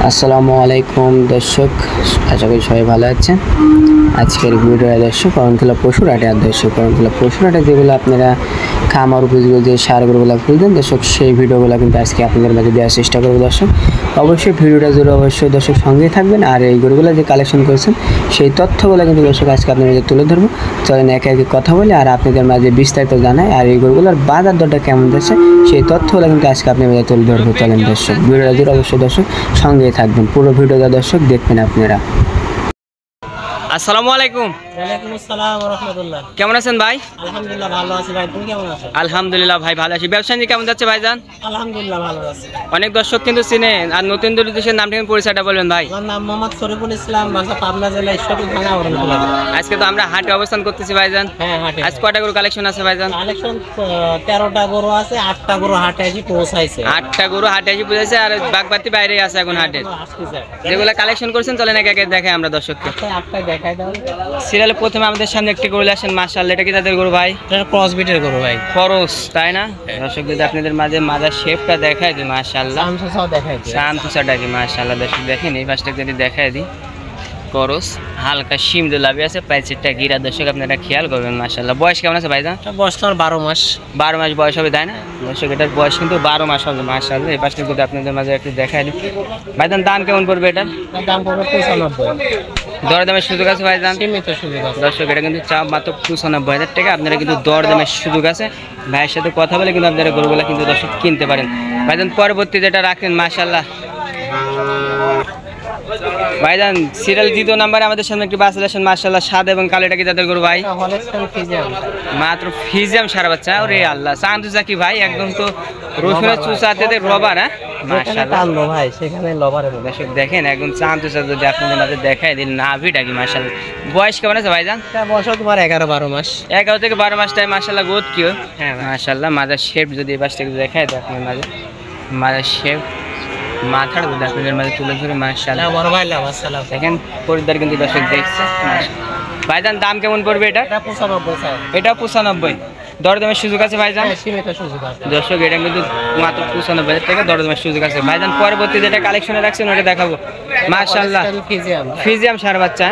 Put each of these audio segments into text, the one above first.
আসসালামু আলাইকুম দর্শক, আশা করি সবাই ভালো আছেন। আজকের ভিডিওটা দর্শক করণখোলা পশুর হাটে করণখোলা পশুর হাটে যেগুলো আপনারা খামার উপযোগী যে সারগুলোগুলো খুঁজবেন দর্শক, সেই ভিডিওগুলো কিন্তু আজকে আপনাদের মাঝে দেওয়ার চেষ্টা করবো দর্শক। অবশ্যই ভিডিওটা জুড়ে অবশ্যই দর্শক সঙ্গেই থাকবেন। আর এই গরুগুলো যে কালেকশন করেছেন সেই তথ্যগুলো কিন্তু দর্শক আজকে আপনাদের মাঝে তুলে ধরবো। চলেন একে একে কথা বলি আর আপনাদের মাঝে বিস্তারিত জানাই। আর এই গরুগুলোর বাজার দরটা কেমন যাচ্ছে সেই তথ্যগুলো কিন্তু আজকে আপনাদের মাঝে তুলে ধরবো। চলেন দর্শক, ভিডিওটা জুড়ে অবশ্যই দর্শক সঙ্গেই থাকবেন, পুরো ভিডিওটা দর্শক দেখবেন আপনারা। আসসালামু আলাইকুম। ওয়ালাইকুম আসসালাম ওয়া রাহমাতুল্লাহ। কেমন আছেন ভাই? আলহামদুলিল্লাহ ভালো আছি ভাই, তুমি কেমন আছো? আলহামদুলিল্লাহ ভাই ভালো আছি। ব্যবসা নিয়ে কেমন যাচ্ছে ভাইজান? আলহামদুলিল্লাহ ভালো আছি। অনেক দর্শক কিন্তু চিনেন, আর নতুন দেশের নাম ঠিক পরিচয়টা বলবেন ভাই। আমার নাম মোহাম্মদ শরীফুল ইসলাম, বাসা পাবনা জেলা ঈশ্বরদী থানা করণখোলা। আজকে তো আমরা হাটে অবস্থান করতেছি ভাইজান। হ্যাঁ হাটে। আজ কয়টা গরু কালেকশন আছে ভাইজান? কালেকশন 13টা গরু আছে, 8টা গরু হাটে এসে পৌঁছাইছে। 8টা গরু হাটে এসে পৌঁছেছে, আর বাগবাতি বাইরে আছে এখন হাটে। যেগুলো কালেকশন করছেন চলেন একে একে দেখাই আমরা দর্শককে। 8টা দেখাই দাও। সিরিয়ালে প্রথমে আমাদের সামনে একটি গরু আসেন, মাশাআল্লাহ। এটা কি তাদের গরু ভাই? এটা ক্রস বিটের গরু ভাই। খরচ তাই না? দর্শক যদি আপনাদের মাঝে মাজার শেপটা দেখাই দিই, মাশাআল্লাহ। সামসুসাও দেখাই দিই। সামসুসাটা কি মাশাআল্লাহ দর্শক দেখেন, এই পাশটা যদি দেখাই দিই, করস হালকা শিম দোলাবি আছে, প্রাইসটা গিরা দর্শক আপনারা খেয়াল করবেন। মাশাআল্লাহ। বয়স কেমন আছে ভাইজান? বয়স তো 12 মাস। 12 মাস বয়স হবে তাই না দর্শক? এটার বয়স কিন্তু 12 মাস হবে মাশাআল্লাহ। এই পাশটা যদি আপনাদের মাঝে একটু দেখাই দিই ভাইজান, দাম কেমন পড়বে এটার? দাম পড়বে 95। দরদামের সুযোগ আছে ভাইজান? সীমিত সুযোগ আছে দর্শক। এটা কিন্তু চা মাত্র 95,000 টাকা। আপনারা কিন্তু দরদামের সুযোগ আছে, ভাইয়ের সাথে কথা বলে কিন্তু আপনারা গরুগুলা কিন্তু দর্শক কিনতে পারেন ভাইজান। পরবর্তী যেটা রাখেন মাশাআল্লাহ ভাইজান, সিরিয়াল 2 নম্বরে আমাদের সামনে একটি বাস আসেন মাশাআল্লাহ, সাদা এবং কালো। এটা কি তাদের গরু ভাই? মাত্র ফিজিয়াম সারা বাচ্চা। ওরে আল্লাহ, চান্দুজা কি ভাই একদম তো রসুনের চুচাতে রবার। হ্যাঁ মাশাআল্লাহ ভাই, সেখানে লবারের দর্শক দেখেন একদম চান্দুজা। যদি আপনাদের মাঝে দেখাই দিন নাভিটা কি মাশাআল্লাহ। বয়স কেমন আছে ভাইজান? বয়স তোমার 11-12 মাস। 11 থেকে 12 মাস টাইম মাশাআল্লাহ। গোদ কি? হ্যাঁ মাশাআল্লাহ। মাজার শেপ যদি এই পাশটা দেখাই দেয় আপনাদের মাঝে, মাজার শেপ মাথাটা যদি আপনাদের মাঝে তুলে ধরে মাশাআল্লাহ। বড় ভাই লাভ আসসালাম। দেখেন খরিদ্দার কিন্তু দর্শক দেখছে। ভাইজান দাম কেমন পড়বে এটা? এটা 95 স্যার। এটা 95। দরদামের সুযোগ আছে ভাইজান? সীমিত সুযোগ আছে দর্শক। এটা কিন্তু মাত্র 95,000 টাকা দরদামের সুযোগ আছে ভাইজান। পরবর্তী যেটা কালেকশনে রাখছেন ওটা দেখাবো মাশাআল্লাহ। ফিজিয়াম সার বাচ্চা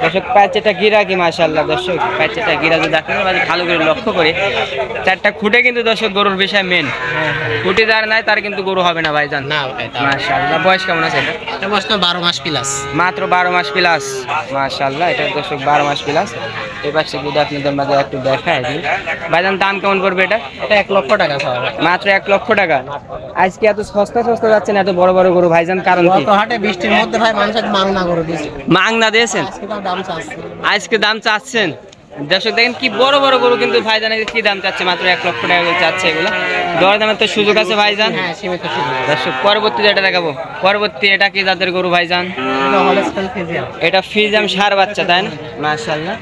দর্শক। প্যাচেটা গিরা কি মাশাআল্লাহ দর্শক। প্যাচেটা গিরা যদি আপনাদের মাঝে ভালো করে লক্ষ্য করে, 4টা খুঁটে কিন্তু দর্শক গরুর বিষয় মেন। খুঁটে যার নাই তার কিন্তু গরু হবে না ভাইজান। না ভাই মাশাআল্লাহ। বয়স কেমন আছে এটা? এটা বয়স তো 12 মাস প্লাস। মাত্র 12 মাস প্লাস মাশাআল্লাহ। এটা দর্শক 12 মাস প্লাস। এই পাশে যদি আপনাদের মাঝে একটু দেখায় দিই ভাইজান, দাম কেমন পড়বে এটা? এটা 1 লক্ষ টাকা পাবে। মাত্র 1 লক্ষ টাকা। আজকে এত সস্তা সস্তা যাচ্ছে না এত বড় বড় গরু ভাইজান, কারণ কি? গত হাটে বৃষ্টির মধ্যে ভাই মানুষের মাংনা করে দিয়েছে। মাংনা দিয়েছেন? আজকে দাম চাচ্ছেন দর্শক। দেখেন কি বড় বড় গরু কিন্তু ভাইজান কি দাম চাচ্ছে? মাত্র 1 লক্ষ টাকা করে চাচ্ছে এগুলো। দরদামের তো সুযোগ আছে ভাইজান। হ্যাঁ সীমিত সুযোগ দর্শক। পরবর্তী যেটা দেখাবো, পরবর্তী এটা কি জাতের গরু ভাইজান? এটা ফিজিয়াম সার বাচ্চা তাই না মাশাআল্লাহ।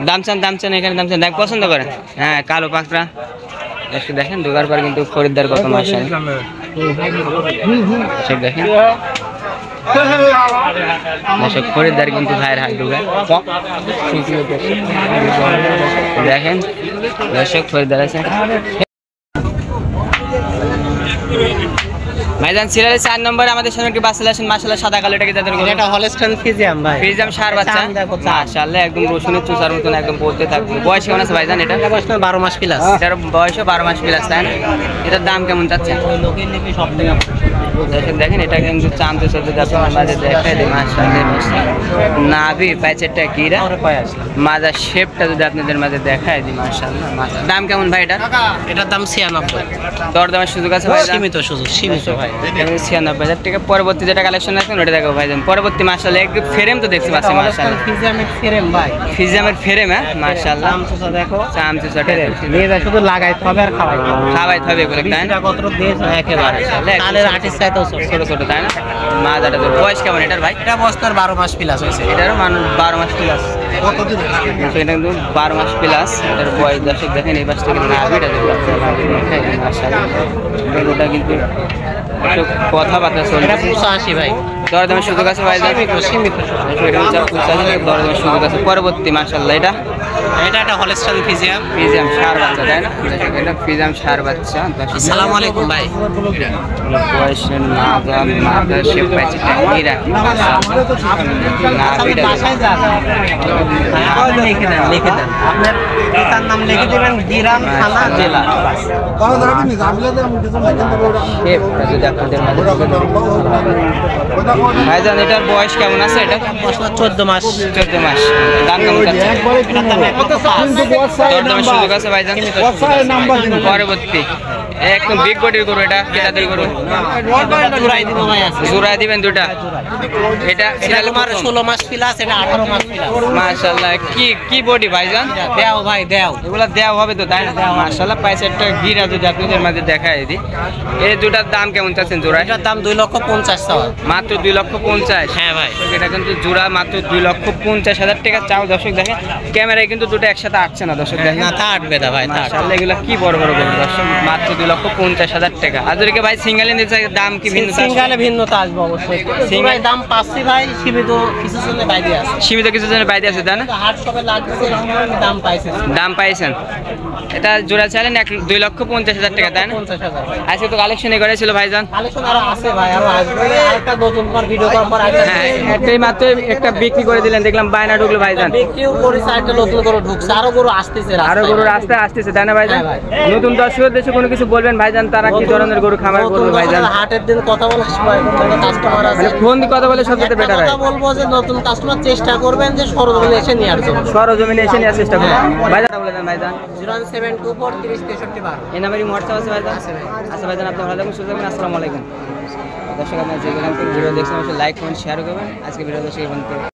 দাম চান এখানে দাম চান, দেখ পছন্দ করেন। হ্যাঁ কালো পাকড়া দর্শক দেখেন। ঢোকার পর কিন্তু খরিদ্দার কত মাশাআল্লাহ দর্শক দেখেন। দর্শক খরিদ্দার কিন্তু ভাইয়ের হাত ঢুকায় দেখেন দর্শক খরিদ্দার আছে ভাইজান। সিরিয়ালে 4 নম্বরে আমাদের সামনে একটি বাস আসেন মাশাআল্লাহ, সাদা কালো। এটা কি তাদের গরু? এটা হলস্টাইন ফিজিয়াম ভাই। ফিজিয়াম সার বাচ্চা মাশাআল্লাহ, একদম রসুনের চুচার মতন একদম বলতে থাকবে। বয়স কেমন আছে ভাইজান এটা? বয়স 12 মাস প্লাস। এটার বয়সও 12 মাস প্লাস তাই না? এটার দাম কেমন চাচ্ছেন? সব থেকে দেখেন এটা কিন্তু চাঁদে সাথে আপনার মাঝে দেখাই দিই মাশাআল্লাহ। নাভি প্যাচেরটা গিরা, মাজার শেপটা যদি আপনাদের মাঝে দেখাই দিই মাশাআল্লাহ। দাম কেমন ভাই এটা? এটার দাম 96। দরদামের সুযোগ আছে ভাই? সীমিত সুযোগ, সীমিত ভাই। 96,000 টাকা। পরবর্তী যেটা কালেকশন আছে ওটা দেখাবো ভাইজান। পরবর্তী মাশাআল্লাহ একদম ফ্রেম তো দেখছি পাচ্ছি মাশাআল্লাহ। ফিজিয়ামের ফ্রেম ভাই। ফিজিয়ামের ফ্রেম। হ্যাঁ মাশাআল্লাহ। চামচুসা দেখো, চামচুসাটা নিয়ে যায় শুধু লাগাইতে হবে আর খাওয়াইতে হবে এগুলো তাই না? কত দেশ একেবারে তালের আটিস চাইতেও ছোট ছোট তাই না? মাজাটা তো বয়স কেমন এটার ভাই? এটা বয়স তার 12 মাস প্লাস হয়েছে। এটারও মানুষ 12 মাস প্লাস। এটা কিন্তু 12 মাস প্লাস এটার বয়স। দর্শক দেখেন এই পাশ থেকে নাভিটা দেখুন মাশাআল্লাহ। গরুটা কিন্তু কথাবার্তা এটা চলছে 85 ভাই, দরদামের সুযোগ আছে ভাই সীমিত সীমিত। এটা হচ্ছে 85 দরদামের সুযোগ আছে পরবর্তী মাশাআল্লাহ এটা এটা একটা হলস্টাইন ফিজিয়াম। ফিজিয়াম সার বাচ্চা তাই না এটা ফিজিয়াম সার বাচ্চা আসসালামু আলাইকুম ভাই। বয়সের মাদার শেপ পাইছে টাইরা না আপনি এটা বাসায় যান, আপনি লিখে দেন আপনার পিতার নাম লিখে দিবেন, গ্রাম, থানা, জেলা। শেপ যদি আপনাদের মাঝে ভাইজান এটার বয়স কেমন আছে এটা 14 মাস। 14 মাস দাম কেমন যাচ্ছে এটার দাম 1.5। দরদামের সুযোগ আছে ভাইজান পরবর্তী একদম বিগ বডির গরু এটা কেটা তৈরি করবো জোড়াই দিব ভাই আছে। জোড়া দিবেন দুটা এটা এটা তোমার 16 মাস প্লাস, এটা 18 মাস প্লাস। মাশাআল্লাহ কি বডি ভাইজান দেও ভাই দেও। এগুলা দেওয়া হবে তো তাই না মাশাআল্লাহ পাইছে একটা গিরা যদি আপনাদের মাঝে দেখায় দিই এই দুটার দাম কেমন চাচ্ছেন জোড়ায় এটার দাম 2,50,000 টাকা। মাত্র 2,50,000 হ্যাঁ ভাই। এটা কিন্তু জোড়া মাত্র 2,50,000 টাকা চাও দর্শক দেখেন ক্যামেরায় কিন্তু দুটো একসাথে আসছে না দর্শক দেখেন না তা আটবে না ভাই, তা আটবে। মাশাআল্লাহ এগুলা কি বড় বড় গরু দর্শক মাত্র 2,50,000 টাকা আজকে ভাই সিঙ্গেলে নিতে দাম কি ভিন্ন সিঙ্গালে ভিন্নতা আসবে অবশ্যই। সিঙ্গাই দাম পাচ্ছি ভাই, সীমিত কিছু জন্য বাইরে আছে। সীমিত কিছু জনের বাইরে আছে তাই না হাট সবে লাগছে, দাম পাইছে। দাম পাইছেন এটা জোড়া চাইলেন 2,50,000 টাকা তাই না 50,000 ভাই। আজকে তো কালেকশনে করেছিল ভাইজান কালেকশন আরো আছে ভাই, আরো আসবে। আরেকটা নতুন পর ভিডিও করার পর আরেকটা হ্যাঁ একটাই মাত্র একটা বিক্রি করে দিলেন দেখলাম বায়না ঢুকলো ভাইজান বিক্রিও করেছে, আরেকটা নতুন করে ঢুকছে, আরো গরু আসতেছে রাস্তায়। আরো গরু রাস্তায় আসতেছে তাই না ভাইজান হ্যাঁ নতুন দর্শকের দেশে কোনো কিছু বলবেন ভাইজান তারা কি ধরনের গরু খামার নতুন করবে ভাইজান বছরের হাটের দিন কথা বলার সময় কাস্টমার আছে। মানে ফোন দিয়ে কথা বলে সবচেয়ে একটা বেটার হয় কথা বলবো যে নতুন কাস্টমার চেষ্টা করবেন যে সরজমিনে এসে নেওয়ার জন্য। সরজমিনে এসে নেওয়ার চেষ্টা করুন ভাইজান বলে দেন ভাইজান 07224 3063 এই নাম্বারই হোয়াটসঅ্যাপ আছে ভাইজান আচ্ছা ভাইজান আপনি ভালো থাকুন সুস্থ থাকুন আসসালামু আলাইকুম দর্শক আপনার যে ভিডিও দেখছেন অবশ্যই লাইক কমেন্ট শেয়ার করবেন আজকে ভিডিও দর্শক